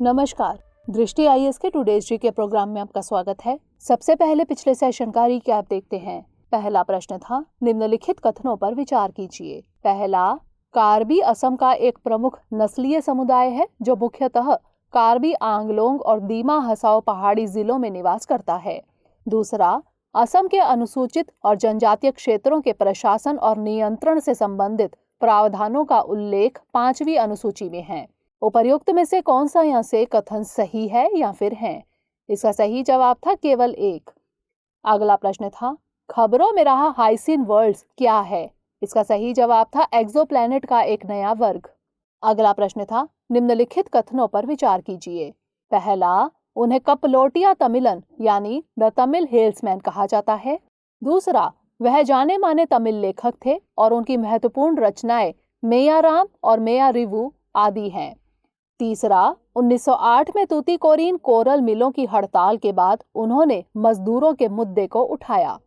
नमस्कार। दृष्टि आईएएस के टुडेज जी के प्रोग्राम में आपका स्वागत है। सबसे पहले पिछले सेशन का रिकैप देखते हैं। पहला प्रश्न था, निम्नलिखित कथनों पर विचार कीजिए। पहला, कार्बी असम का एक प्रमुख नस्लीय समुदाय है जो मुख्यतः कार्बी आंगलोंग और दीमा हसाओ पहाड़ी जिलों में निवास करता है। दूसरा, असम के अनुसूचित और जनजातीय क्षेत्रों के प्रशासन और नियंत्रण से संबंधित प्रावधानों का उल्लेख 5वीं अनुसूची में है। उपर्युक्त में से कौन सा यहाँ से कथन सही है या फिर है? इसका सही जवाब था केवल एक। अगला प्रश्न था, खबरों में रहा हाइसिन वर्ल्ड्स क्या है? इसका सही जवाब था एक्सोप्लैनेट का एक नया वर्ग। अगला प्रश्न था, निम्नलिखित कथनों पर विचार कीजिए। पहला, उन्हें कपलोटिया तमिलन यानी द तमिल हेल्समैन कहा जाता है। दूसरा, वह जाने माने तमिल लेखक थे और उनकी महत्वपूर्ण रचनाएं मेयाराम और मेयारिवु आदि हैं। तीसरा, 1908 में तूतीकोरिन कोरल मिलों की हड़ताल के बाद उन्होंने मजदूरों के मुद्दे को उठाया।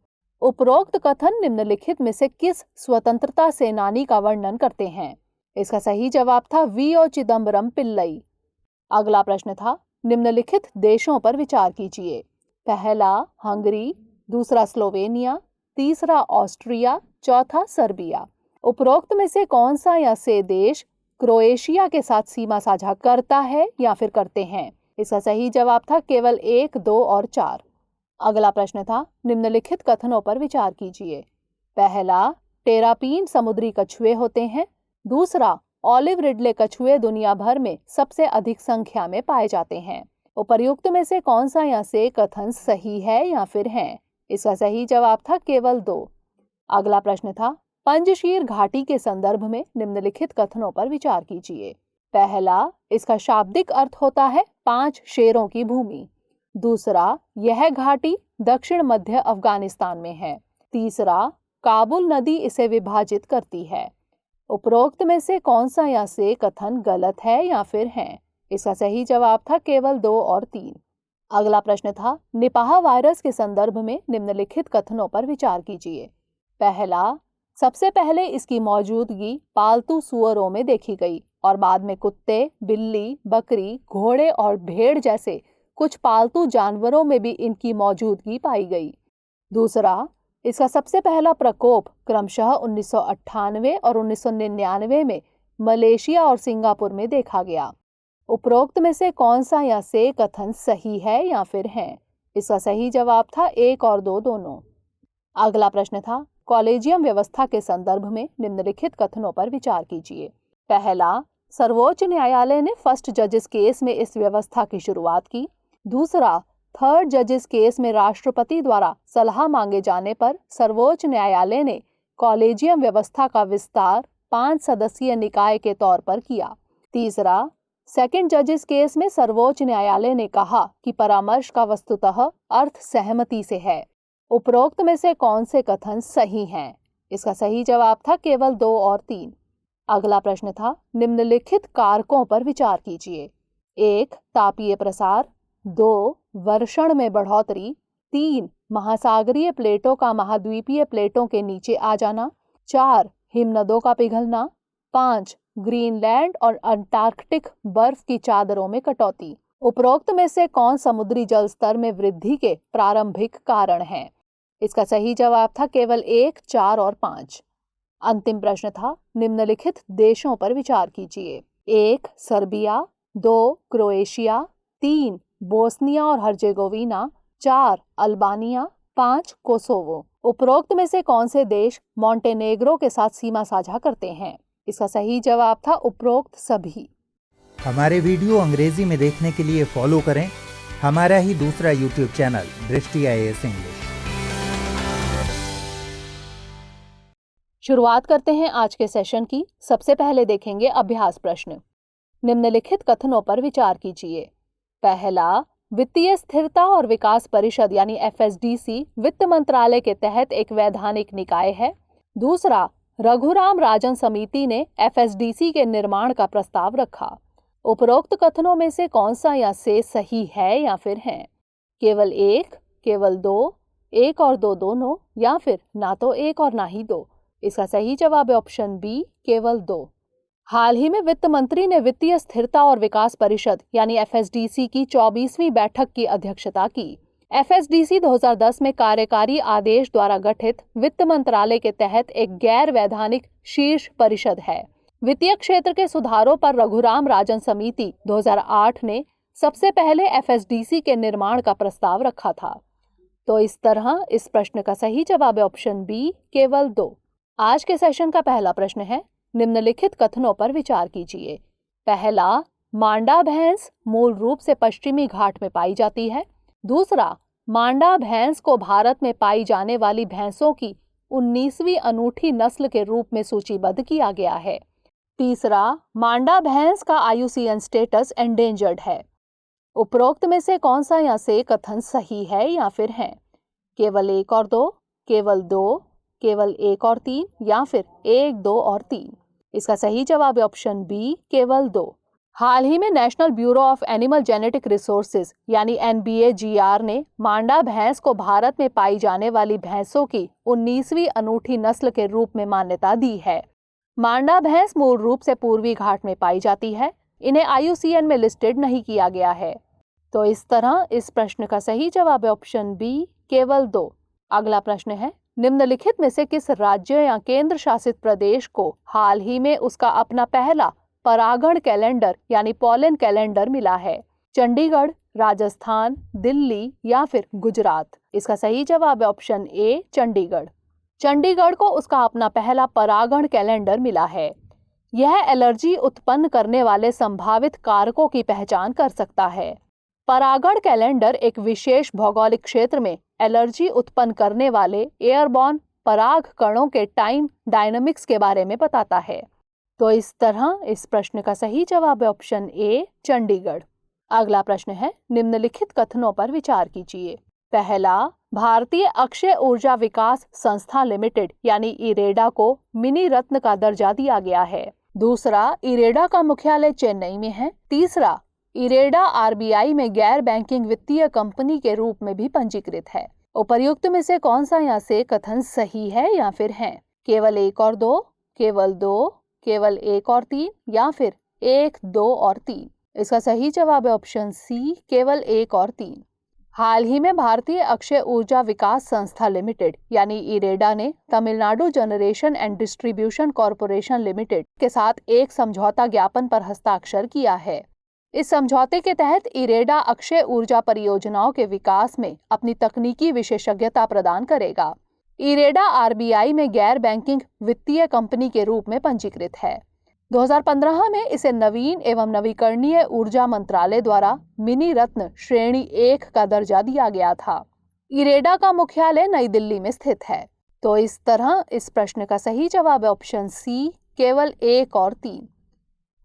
उपरोक्त कथन निम्नलिखित में से किस स्वतंत्रता सेनानी का वर्णन करते हैं? इसका सही जवाब था वीओ चिदम्बरम पिल्लई। अगला प्रश्न था, निम्नलिखित देशों पर विचार कीजिए। पहला हंगरी, दूसरा स्लोवेनिया, तीसरा ऑस्ट्रिया, चौथा सर्बिया। उपरोक्त में से कौन सा या से देश क्रोएशिया के साथ सीमा साझा करता है या फिर करते हैं? इसका सही जवाब था केवल 1, 2 और 4। अगला प्रश्न था, निम्नलिखित कथनों पर विचार कीजिए। पहला, टेरापीन समुद्री कछुए होते हैं। दूसरा, ऑलिव रिडले कछुए दुनिया भर में सबसे अधिक संख्या में पाए जाते हैं। उपर्युक्त में से कौन सा या से कथन सही है या फिर है? इसका सही जवाब था केवल 2। अगला प्रश्न था, पंजशीर घाटी के संदर्भ में निम्नलिखित कथनों पर विचार कीजिए। पहला, इसका शाब्दिक अर्थ होता है 5 शेरों की भूमि। दूसरा, यह घाटी दक्षिण मध्य अफगानिस्तान में है। तीसरा, काबुल नदी इसे विभाजित करती है। उपरोक्त में से कौन सा या से कथन गलत है या फिर है? इसका सही जवाब था केवल 2 और 3। अगला प्रश्न था, निपाह वायरस के संदर्भ में निम्नलिखित कथनों पर विचार कीजिए। पहला, सबसे पहले इसकी मौजूदगी पालतू सुअरों में देखी गई और बाद में कुत्ते, बिल्ली, बकरी, घोड़े और भेड़ जैसे कुछ पालतू जानवरों में भी इनकी मौजूदगी पाई गई। दूसरा, इसका सबसे पहला प्रकोप क्रमशः 1998 और 1999 में मलेशिया और सिंगापुर में देखा गया। उपरोक्त में से कौन सा या से कथन सही है या फिर है? इसका सही जवाब था 1 और 2 दोनों। अगला प्रश्न था, कॉलेजियम व्यवस्था के संदर्भ में निम्नलिखित कथनों पर विचार कीजिए। पहला, सर्वोच्च न्यायालय ने फर्स्ट जजेस केस में इस व्यवस्था की शुरुआत की। दूसरा, थर्ड जजेस केस में राष्ट्रपति द्वारा सलाह मांगे जाने पर सर्वोच्च न्यायालय ने कॉलेजियम व्यवस्था का विस्तार 5 सदस्यीय निकाय के तौर पर किया। तीसरा, सेकंड जजेस केस में सर्वोच्च न्यायालय ने कहा कि परामर्श का वस्तुतः अर्थ सहमति से है। उपरोक्त में से कौन से कथन सही हैं? इसका सही जवाब था केवल 2 और 3। अगला प्रश्न था, निम्नलिखित कारकों पर विचार कीजिए। 1, तापीय प्रसार। 2, वर्षण में बढ़ोतरी। 3, महासागरीय प्लेटों का महाद्वीपीय प्लेटों के नीचे आ जाना। 4, हिमनदों का पिघलना। 5, ग्रीनलैंड और अंटार्कटिक बर्फ की चादरों में कटौती। उपरोक्त में से कौन समुद्री जल स्तर में वृद्धि के प्रारंभिक कारण है? इसका सही जवाब था केवल 1, 4 और 5। अंतिम प्रश्न था, निम्नलिखित देशों पर विचार कीजिए। 1, सर्बिया। 2, क्रोएशिया। 3, बोस्निया और हर्जेगोविना। 4, अल्बानिया। 5, कोसोवो। उपरोक्त में से कौन से देश मॉन्टेनेग्रो के साथ सीमा साझा करते हैं? इसका सही जवाब था उपरोक्त सभी। हमारे वीडियो अंग्रेजी में देखने के लिए फॉलो करें हमारा ही दूसरा यूट्यूब चैनल दृष्टि आईएएस इंग्लिश। शुरुआत करते हैं आज के सेशन की। सबसे पहले देखेंगे अभ्यास प्रश्न। निम्नलिखित कथनों पर विचार कीजिए। पहला, वित्तीय स्थिरता और विकास परिषद यानी एफएसडीसी वित्त मंत्रालय के तहत एक वैधानिक निकाय है। दूसरा, रघुराम राजन समिति ने एफएसडीसी के निर्माण का प्रस्ताव रखा। उपरोक्त कथनों में से कौन सा या से सही है या फिर है? केवल 1, केवल 2, 1 और 2 दोनों, या फिर ना तो 1 और ना ही 2। इसका सही जवाब है ऑप्शन बी, केवल 2। हाल ही में वित्त मंत्री ने वित्तीय स्थिरता और विकास परिषद यानी FSDC की 24वीं बैठक की अध्यक्षता की। FSDC 2010 में कार्यकारी आदेश द्वारा गठित वित्त मंत्रालय के तहत एक गैर वैधानिक शीर्ष परिषद है। वित्तीय क्षेत्र के सुधारों पर रघुराम राजन समिति 2008 ने सबसे पहले FSDC के निर्माण का प्रस्ताव रखा था। तो इस तरह इस प्रश्न का सही जवाब है ऑप्शन बी, केवल 2। आज के सेशन का पहला प्रश्न है, निम्नलिखित कथनों पर विचार कीजिए। पहला, मांडा भैंस मूल रूप से पश्चिमी घाट में पाई जाती है। दूसरा, मांडा भैंस को भारत में पाई जाने वाली भैंसों की 19वीं अनूठी नस्ल के रूप में सूचीबद्ध किया गया है। तीसरा, मांडा भैंस का IUCN स्टेटस एंडेंजर्ड है। उपरोक्त में से कौन सा या से कथन सही है या फिर है? केवल 1 और 2, केवल 2, केवल 1 और 3 या फिर 1, 2 और 3? इसका सही जवाब है ऑप्शन बी, केवल 2। हाल ही में national bureau of animal genetic resources यानी NBAGR ने मांडा भैंस को भारत में पाई जाने वाली भैंसों की 19वीं अनूठी नस्ल के रूप में मान्यता दी है। मांडा भैंस मूल रूप से पूर्वी घाट में पाई जाती है। इन्हें IUCN में लिस्टेड नहीं किया गया है। तो इस तरह इस प्रश्न का सही जवाब है ऑप्शन बी, केवल 2। अगला प्रश्न है, निम्नलिखित में से किस राज्य या केंद्र शासित प्रदेश को हाल ही में उसका अपना पहला परागण कैलेंडर यानी पॉलन कैलेंडर मिला है? चंडीगढ़, राजस्थान, दिल्ली या फिर गुजरात? इसका सही जवाब है ऑप्शन ए, चंडीगढ़। चंडीगढ़ को उसका अपना पहला परागण कैलेंडर मिला है। यह एलर्जी उत्पन्न करने वाले संभावित कारकों की पहचान कर सकता है। परागण कैलेंडर एक विशेष भौगोलिक क्षेत्र में एलर्जी उत्पन्न करने वाले एयरबॉर्न पराग कणों के टाइम डायनामिक्स के बारे में बताता है। तो इस तरह इस प्रश्न का सही जवाब है ऑप्शन ए, चंडीगढ़। अगला प्रश्न है, निम्नलिखित कथनों पर विचार कीजिए। पहला, भारतीय अक्षय ऊर्जा विकास संस्था लिमिटेड यानी इरेडा को मिनी रत्न का दर्जा दिया गया है। दूसरा, इरेडा का मुख्यालय चेन्नई में है। तीसरा, इरेडा RBI में गैर बैंकिंग वित्तीय कंपनी के रूप में भी पंजीकृत है। उपर्युक्त में से कौन सा या से कथन सही है या फिर है? केवल 1 और 2, केवल 2, केवल 1 और 3 या फिर 1, 2 और 3? इसका सही जवाब है ऑप्शन सी, केवल 1 और 3। हाल ही में भारतीय अक्षय ऊर्जा विकास संस्था लिमिटेड यानी इरेडा ने Tamil Nadu generation and distribution corporation limited के साथ एक समझौता ज्ञापन पर हस्ताक्षर किया है। इस समझौते के तहत इरेडा अक्षय ऊर्जा परियोजनाओं के विकास में अपनी तकनीकी विशेषज्ञता प्रदान करेगा। इरेडा RBI में गैर बैंकिंग वित्तीय कंपनी के रूप में पंजीकृत है। 2015 में इसे नवीन एवं नवीकरणीय ऊर्जा मंत्रालय द्वारा मिनी रत्न श्रेणी 1 का दर्जा दिया गया था। इरेडा का मुख्यालय नई दिल्ली में स्थित है। तो इस तरह इस प्रश्न का सही जवाब है ऑप्शन सी, केवल 1 और 3।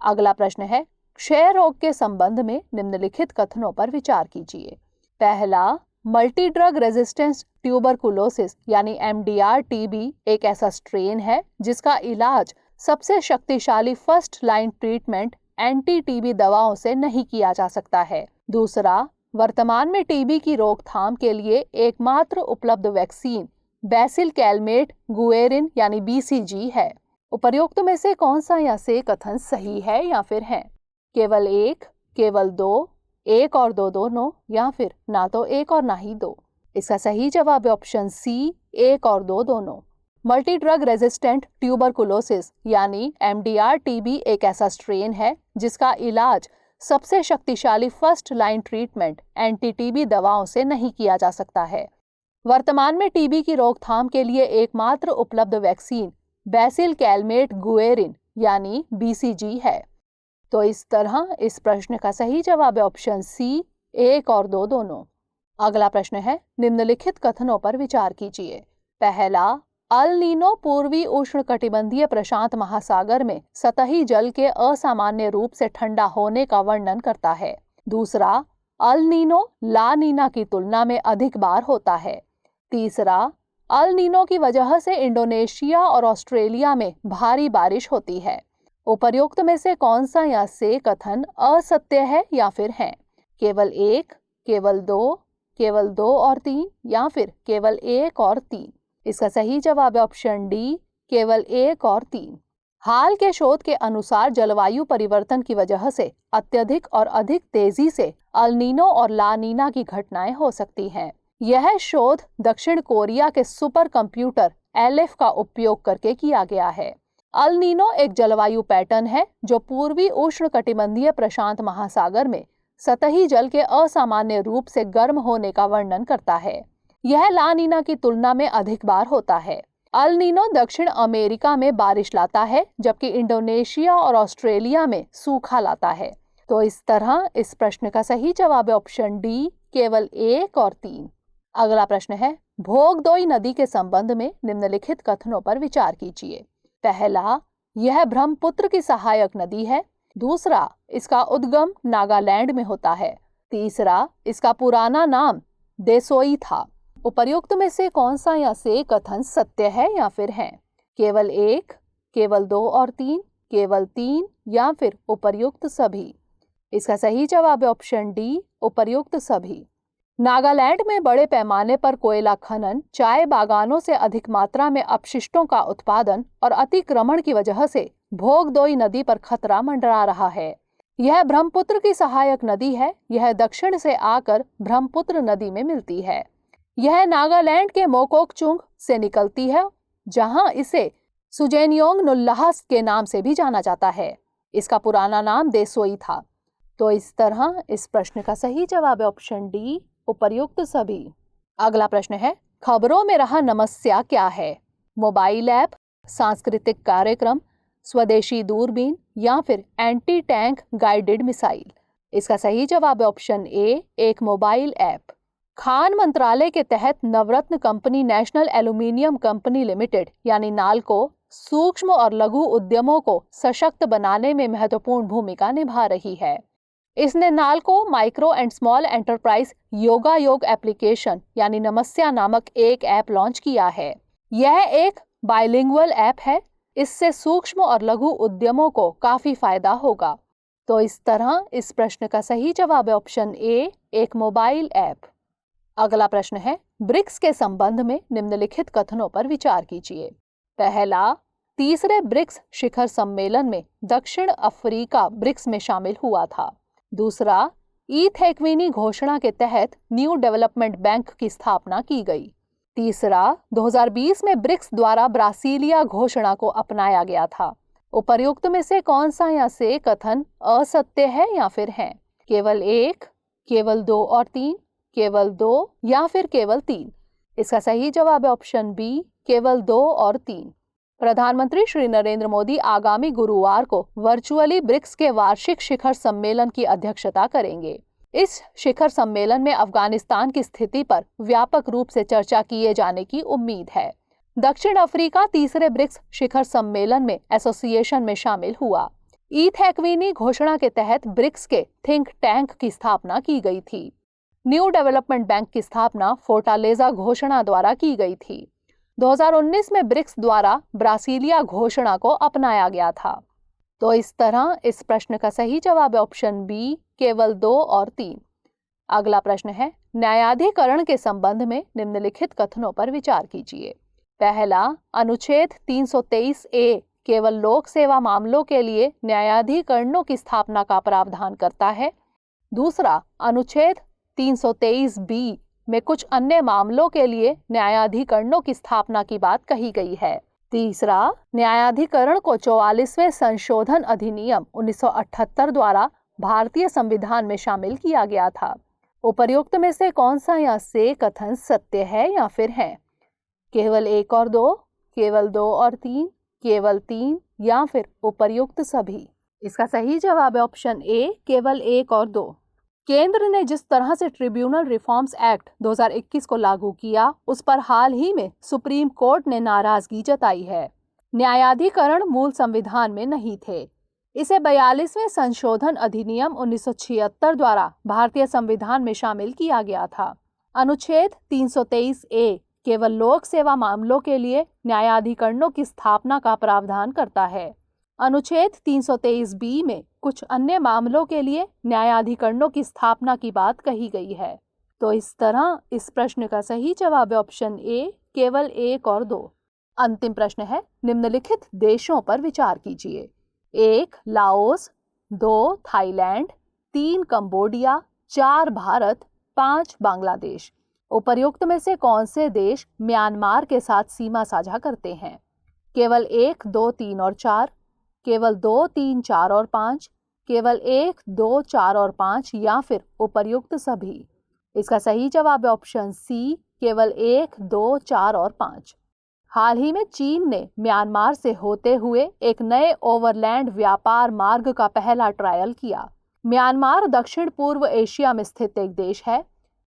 अगला प्रश्न है, क्षय रोग के संबंध में निम्नलिखित कथनों पर विचार कीजिए। पहला, मल्टी ड्रग रेजिस्टेंस ट्यूबरकुलोसिस यानी MDR-TB एक ऐसा स्ट्रेन है जिसका इलाज सबसे शक्तिशाली फर्स्ट लाइन ट्रीटमेंट एंटी-TB दवाओं से नहीं किया जा सकता है। दूसरा, वर्तमान में TB की रोकथाम के लिए एकमात्र उपलब्ध वैक्सीन बैसिल कैलमेट गुएरिन यानी BCG है। उपर्युक्त में से कौन सा या से कथन सही है या फिर है? केवल 1, केवल 2, 1 और 2 दोनों या फिर ना तो 1 और ना ही 2? इसका सही जवाब है ऑप्शन सी, 1 और 2 दोनों। मल्टी ड्रग रेजिस्टेंट ट्यूबरकुलोसिस यानी MDR-TB एक ऐसा स्ट्रेन है जिसका इलाज सबसे शक्तिशाली फर्स्ट लाइन ट्रीटमेंट एंटी-TB दवाओं से नहीं किया जा सकता है। वर्तमान में TB की रोकथाम के लिए एकमात्र उपलब्ध वैक्सीन बैसिल कैलमेट गुएरिन यानी BCG है। तो इस तरह इस प्रश्न का सही जवाब है ऑप्शन सी, 1 और 2 दोनों। अगला प्रश्न है, निम्नलिखित कथनों पर विचार कीजिए। पहला, अल नीनो पूर्वी उष्णकटिबंधीय प्रशांत महासागर में सतही जल के असामान्य रूप से ठंडा होने का वर्णन करता है। दूसरा, अल नीनो ला नीना की तुलना में अधिक बार होता है। तीसरा, अल नीनो की वजह से इंडोनेशिया और ऑस्ट्रेलिया में भारी बारिश होती है। उपर्युक्त में से कौन सा या से कथन असत्य है या फिर है? केवल 1, केवल 2, केवल 2 और 3 या फिर केवल 1 और 3? इसका सही जवाब है ऑप्शन डी, केवल 1 और 3। हाल के शोध के अनुसार जलवायु परिवर्तन की वजह से अत्यधिक और अधिक तेजी से अल नीनो और ला नीना की घटनाएं हो सकती हैं। यह शोध दक्षिण कोरिया के सुपर कंप्यूटर एलेफ का उपयोग करके किया गया है। अल नीनो एक जलवायु पैटर्न है जो पूर्वी उष्णकटिबंधीय प्रशांत महासागर में सतही जल के असामान्य रूप से गर्म होने का वर्णन करता है। यह ला नीना की तुलना में अधिक बार होता है। अल नीनो दक्षिण अमेरिका में बारिश लाता है, जबकि इंडोनेशिया और ऑस्ट्रेलिया में सूखा लाता है। तो इस तरह इस प्रश्न का सही जवाब है ऑप्शन डी, केवल 1 और 3। अगला प्रश्न है, भोगदोई नदी के संबंध में निम्नलिखित कथनों पर विचार कीजिए। पहला, यह ब्रह्मपुत्र की सहायक नदी है। दूसरा, इसका उद्गम नागालैंड में होता है। तीसरा, इसका पुराना नाम देसोई था। उपर्युक्त में से कौन सा या से कथन सत्य है या फिर है? केवल 1, केवल 2 और 3, केवल 3 या फिर उपर्युक्त सभी? इसका सही जवाब है ऑप्शन डी, उपर्युक्त सभी। नागालैंड में बड़े पैमाने पर कोयला खनन, चाय बागानों से अधिक मात्रा में अपशिष्टों का उत्पादन और अतिक्रमण की वजह से भोगदोई नदी पर खतरा मंडरा रहा है। यह ब्रह्मपुत्र की सहायक नदी है। यह दक्षिण से आकर ब्रह्मपुत्र नदी में मिलती है। यह नागालैंड के मोकोकचुंग से निकलती है, जहां इसे सुजेनियोंग नुल्लाहस के नाम से भी जाना जाता है। इसका पुराना नाम देसोई था। तो इस तरह इस प्रश्न का सही जवाब है ऑप्शन डी, उपर्युक्त सभी। अगला प्रश्न है, खबरों में रहा नमस्या क्या है? मोबाइल ऐप, सांस्कृतिक कार्यक्रम, स्वदेशी दूरबीन या फिर एंटी टैंक गाइडेड मिसाइल? इसका सही जवाब है ऑप्शन ए, एक मोबाइल ऐप। खान मंत्रालय के तहत Navratna company national aluminium company limited यानी नाल्को सूक्ष्म और लघु उद्यमों को सशक्त बनाने में महत्वपूर्ण भूमिका निभा रही है। इसने NALCO micro and small enterprise yoga योग एप्लीकेशन यानी नमस्या नामक एक ऐप लॉन्च किया है। यह एक बाइलिंगुअल ऐप है। इससे सूक्ष्म और लघु उद्यमों को काफी फायदा होगा। तो इस तरह इस प्रश्न का सही जवाब है ऑप्शन ए, एक मोबाइल ऐप। अगला प्रश्न है, ब्रिक्स के संबंध में निम्नलिखित कथनों पर विचार कीजिए। पहला, तीसरे ब्रिक्स शिखर सम्मेलन में दक्षिण अफ्रीका ब्रिक्स में शामिल हुआ था। दूसरा, ईथेक्विनी घोषणा के तहत न्यू डेवलपमेंट बैंक की स्थापना की गई। तीसरा, 2020 में ब्रिक्स द्वारा ब्रासीलिया घोषणा को अपनाया गया था। उपर्युक्त में से कौन सा या से कथन असत्य है या फिर है? केवल 1, केवल 2 और 3, केवल 2 या फिर केवल 3? इसका सही जवाब है ऑप्शन बी, केवल 2 और 3। प्रधानमंत्री श्री नरेंद्र मोदी आगामी गुरुवार को वर्चुअली ब्रिक्स के वार्षिक शिखर सम्मेलन की अध्यक्षता करेंगे। इस शिखर सम्मेलन में अफगानिस्तान की स्थिति पर व्यापक रूप से चर्चा किए जाने की उम्मीद है। दक्षिण अफ्रीका तीसरे ब्रिक्स शिखर सम्मेलन में एसोसिएशन में शामिल हुआ। ईथेक्विनी घोषणा के तहत ब्रिक्स के थिंक टैंक की स्थापना की गई थी। न्यू डेवलपमेंट बैंक की स्थापना फोर्टालेजा घोषणा द्वारा की गई थी। 2019 में ब्रिक्स द्वारा ब्रासीलिया घोषणा को अपनाया गया था। तो इस तरह इस प्रश्न का सही जवाब है ऑप्शन बी, केवल 2 और 3। अगला प्रश्न है, न्यायाधिकरण के संबंध में निम्नलिखित कथनों पर विचार कीजिए। पहला, अनुच्छेद 323A केवल लोक सेवा मामलों के लिए न्यायाधिकरणों की स्थापना का प्रावधान करता है। दूसरा, अनुच्छेद 323B में कुछ अन्य मामलों के लिए न्यायाधिकरणों की स्थापना की बात कही गई है। तीसरा, न्यायाधिकरण को 44वें संशोधन अधिनियम 1978 द्वारा भारतीय संविधान में शामिल किया गया था। उपर्युक्त में से कौन सा या से कथन सत्य है या फिर है? केवल 1 और 2, केवल 2 और 3, केवल 3 या फिर उपर्युक्त सभी? इसका सही जवाब है ऑप्शन ए, केवल 1 और 2। केंद्र ने जिस तरह से ट्रिब्यूनल रिफॉर्म्स एक्ट 2021 को लागू किया, उस पर हाल ही में सुप्रीम कोर्ट ने नाराजगी जताई है। न्यायाधिकरण मूल संविधान में नहीं थे। इसे 42वें संशोधन अधिनियम 1976 द्वारा भारतीय संविधान में शामिल किया गया था। अनुच्छेद 323A केवल लोक सेवा मामलों के लिए न्यायाधिकरणों की स्थापना का प्रावधान करता है। अनुच्छेद 323B में कुछ अन्य मामलों के लिए न्यायाधिकरणों की स्थापना की बात कही गई है। तो इस तरह इस प्रश्न का सही जवाब है ऑप्शन ए, केवल 1 और 2। अंतिम प्रश्न है, निम्नलिखित देशों पर विचार कीजिए। 1 Laos, 2 Thailand, 3 Cambodia, 4 Bharat, 5 Bangladesh. उपर्युक्त में से कौन से देश म्यांमार के साथ सीमा साझा करते हैं? केवल 1, 2, 3 और 4, केवल 2, 3, 4 और 5, केवल 1, 2, 4 और 5 या फिर उपर्युक्त सभी? इसका सही जवाब है ऑप्शन सी, केवल 1, 2, 4 और 5। हाल ही में चीन ने म्यांमार से होते हुए एक नए ओवरलैंड व्यापार मार्ग का पहला ट्रायल किया। म्यांमार दक्षिण पूर्व एशिया में स्थित एक देश है।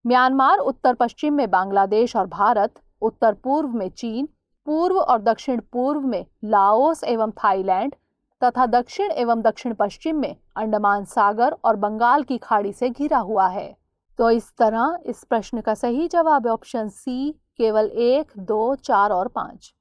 म्यांमार उत्तर पश्चिम में बांग्लादेश और भारत, उत्तर पूर्व में चीन, पूर्व और दक्षिण पूर्व में लाओस एवं थाईलैंड तथा दक्षिण एवं दक्षिण पश्चिम में अंडमान सागर और बंगाल की खाड़ी से घिरा हुआ है। तो इस तरह इस प्रश्न का सही जवाब है ऑप्शन सी, केवल 1, 2, 4 और 5।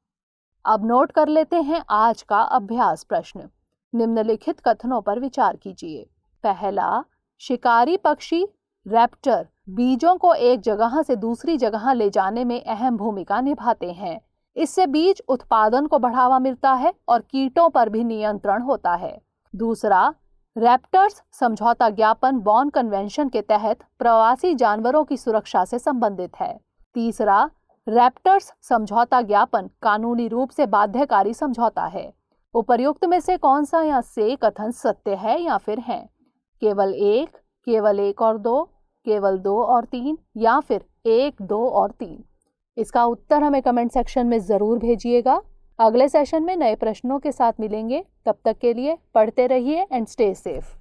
अब नोट कर लेते हैं आज का अभ्यास प्रश्न। निम्नलिखित कथनों पर विचार कीजिए। पहला, शिकारी पक्षी रैप्टर बीजों को एक जगह से दूसरी जगह ले जाने में अहम भूमिका निभाते हैं। इससे बीज उत्पादन को बढ़ावा मिलता है और कीटों पर भी नियंत्रण होता है। दूसरा, रैप्टर्स समझौता ज्ञापन बॉर्न कन्वेंशन के तहत प्रवासी जानवरों की सुरक्षा से संबंधित है। तीसरा, रैप्टर्स समझौता ज्ञापन कानूनी रूप से बाध्यकारी समझौता है। उपर्युक्त में से कौन सा या से कथन सत्य है या फिर है? केवल 1, केवल 1 और 2, केवल 2 और 3 या फिर 1, 2 और 3? इसका उत्तर हमें कमेंट सेक्शन में जरूर भेजिएगा। अगले सेशन में नए प्रश्नों के साथ मिलेंगे। तब तक के लिए पढ़ते रहिए एंड स्टे सेफ।